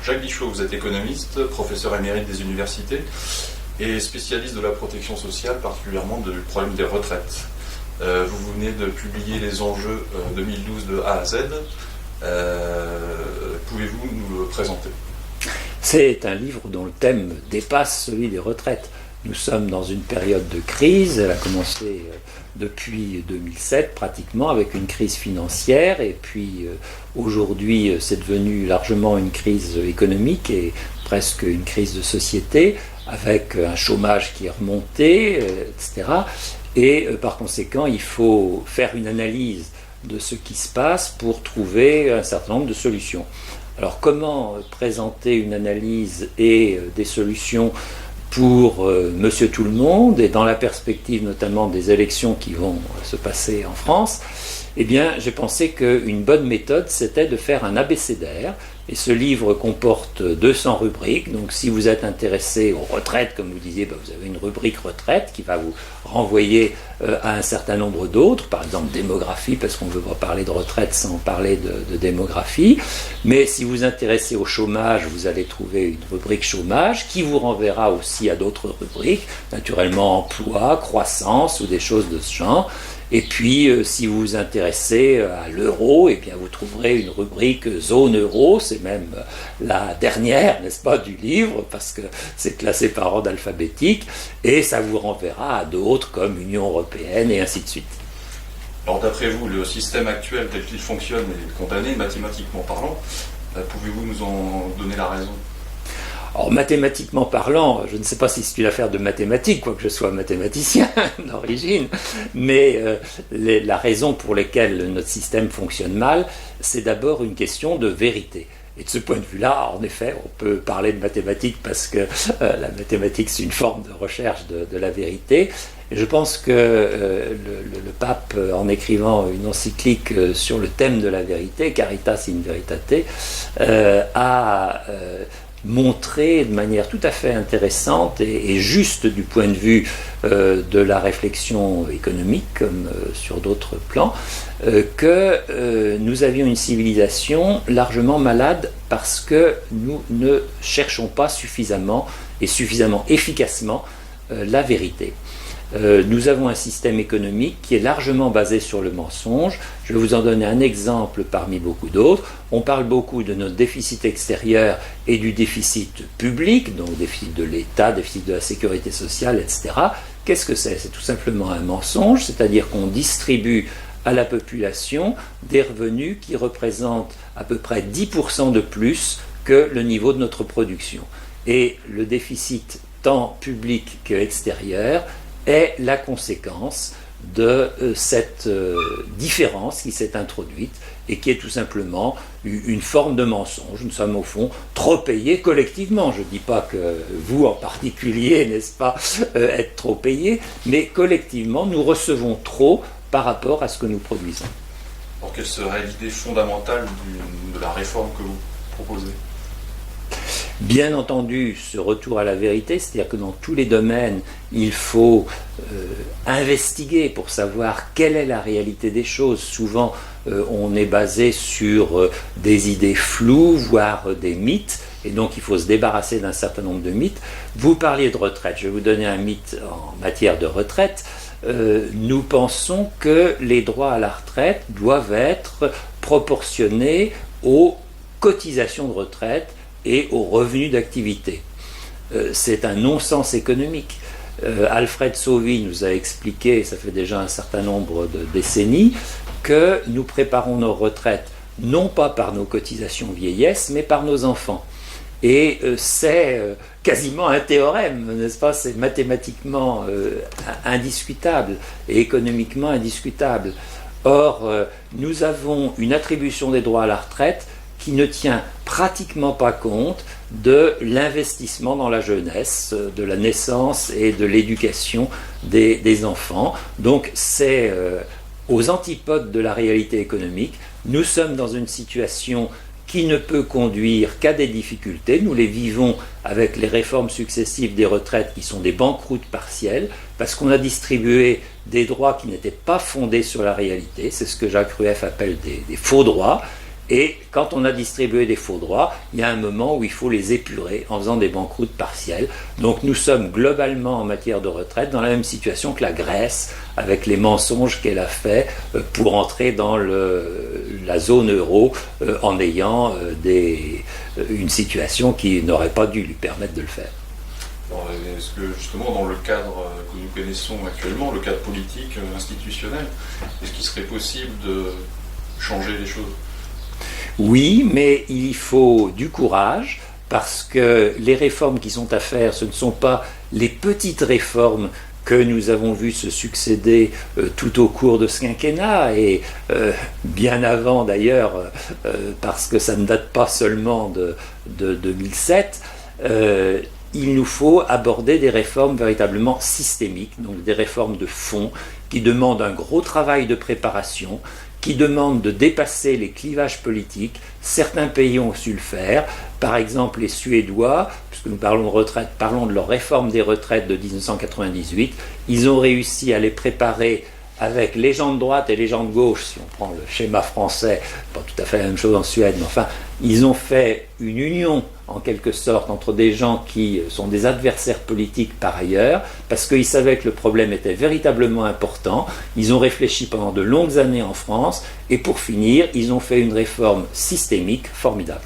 Jacques Bichot, vous êtes économiste, professeur émérite des universités et spécialiste de la protection sociale, particulièrement du problème des retraites. Vous venez de publier les enjeux 2012 de A à Z. Pouvez-vous nous le présenter ? C'est un livre dont le thème dépasse celui des retraites. Nous sommes dans une période de crise, elle a commencé depuis 2007 pratiquement avec une crise financière et puis aujourd'hui c'est devenu largement une crise économique et presque une crise de société avec un chômage qui est remonté, etc. Et par conséquent il faut faire une analyse de ce qui se passe pour trouver un certain nombre de solutions. Alors comment présenter une analyse et des solutions pour Monsieur Tout-le-Monde et dans la perspective notamment des élections qui vont se passer en France, eh bien j'ai pensé qu'une bonne méthode c'était de faire un abécédaire. Et ce livre comporte 200 rubriques, donc si vous êtes intéressé aux retraites, comme vous disiez, vous avez une rubrique retraite qui va vous renvoyer à un certain nombre d'autres, par exemple démographie, parce qu'on ne veut pas parler de retraite sans parler de démographie. Mais si vous vous intéressez au chômage, vous allez trouver une rubrique chômage qui vous renverra aussi à d'autres rubriques, naturellement emploi, croissance ou des choses de ce genre. Et puis, si vous vous intéressez à l'euro, eh bien, vous trouverez une rubrique zone euro, c'est même la dernière, n'est-ce pas, du livre, parce que c'est classé par ordre alphabétique, et ça vous renverra à d'autres comme Union européenne et ainsi de suite. Alors, d'après vous, le système actuel tel qu'il fonctionne est condamné, mathématiquement parlant. Pouvez-vous nous en donner la raison ? Alors, mathématiquement parlant, je ne sais pas si c'est une affaire de mathématiques, quoique je sois mathématicien d'origine, mais la raison pour laquelle notre système fonctionne mal, c'est d'abord une question de vérité. Et de ce point de vue-là, en effet, on peut parler de mathématiques parce que la mathématique, c'est une forme de recherche de la vérité. Et je pense que le pape, en écrivant une encyclique sur le thème de la vérité, Caritas in Veritate, a montrer de manière tout à fait intéressante et juste du point de vue de la réflexion économique comme sur d'autres plans, que nous avions une civilisation largement malade parce que nous ne cherchons pas suffisamment et suffisamment efficacement la vérité. Nous avons un système économique qui est largement basé sur le mensonge. Je vais vous en donner un exemple parmi beaucoup d'autres. On parle beaucoup de notre déficit extérieur et du déficit public, donc déficit de l'État, déficit de la sécurité sociale, etc. Qu'est-ce que c'est ? C'est tout simplement un mensonge, c'est-à-dire qu'on distribue à la population des revenus qui représentent à peu près 10% de plus que le niveau de notre production. Et le déficit tant public qu'extérieur est la conséquence de cette différence qui s'est introduite et qui est tout simplement une forme de mensonge. Nous sommes au fond trop payés collectivement. Je ne dis pas que vous en particulier, n'est-ce pas, êtes trop payés, mais collectivement nous recevons trop par rapport à ce que nous produisons. Alors quelle serait l'idée fondamentale de la réforme que vous proposez ? Bien entendu, ce retour à la vérité, c'est-à-dire que dans tous les domaines, il faut investiguer pour savoir quelle est la réalité des choses. Souvent, on est basé sur des idées floues, voire des mythes, et donc il faut se débarrasser d'un certain nombre de mythes. Vous parliez de retraite, je vais vous donner un mythe en matière de retraite. Nous pensons que les droits à la retraite doivent être proportionnés aux cotisations de retraite et aux revenus d'activité. C'est un non-sens économique. Alfred Sauvy nous a expliqué, ça fait déjà un certain nombre de décennies, que nous préparons nos retraites non pas par nos cotisations vieillesse, mais par nos enfants. Et c'est quasiment un théorème, n'est-ce pas ? C'est mathématiquement indiscutable et économiquement indiscutable. Or, nous avons une attribution des droits à la retraite qui ne tient pratiquement pas compte de l'investissement dans la jeunesse, de la naissance et de l'éducation des enfants. Donc c'est aux antipodes de la réalité économique. Nous sommes dans une situation qui ne peut conduire qu'à des difficultés. Nous les vivons avec les réformes successives des retraites qui sont des banqueroutes partielles, parce qu'on a distribué des droits qui n'étaient pas fondés sur la réalité. C'est ce que Jacques Rueff appelle des faux droits. Et quand on a distribué des faux droits, il y a un moment où il faut les épurer en faisant des banqueroutes partielles. Donc nous sommes globalement en matière de retraite dans la même situation que la Grèce, avec les mensonges qu'elle a fait pour entrer dans la zone euro en ayant une situation qui n'aurait pas dû lui permettre de le faire. Est-ce que justement dans le cadre que nous connaissons actuellement, le cadre politique, institutionnel, est-ce qu'il serait possible de changer les choses ? Oui, mais il faut du courage, parce que les réformes qui sont à faire, ce ne sont pas les petites réformes que nous avons vu se succéder tout au cours de ce quinquennat, et bien avant d'ailleurs, parce que ça ne date pas seulement de 2007, il nous faut aborder des réformes véritablement systémiques, donc des réformes de fond, qui demandent un gros travail de préparation, qui demandent de dépasser les clivages politiques. Certains pays ont su le faire, par exemple les Suédois, puisque nous parlons de retraite, parlons de leur réforme des retraites de 1998, ils ont réussi à les préparer avec les gens de droite et les gens de gauche, si on prend le schéma français, pas tout à fait la même chose en Suède, mais enfin, ils ont fait une union, en quelque sorte, entre des gens qui sont des adversaires politiques par ailleurs, parce qu'ils savaient que le problème était véritablement important. Ils ont réfléchi pendant de longues années en France, et pour finir, ils ont fait une réforme systémique formidable.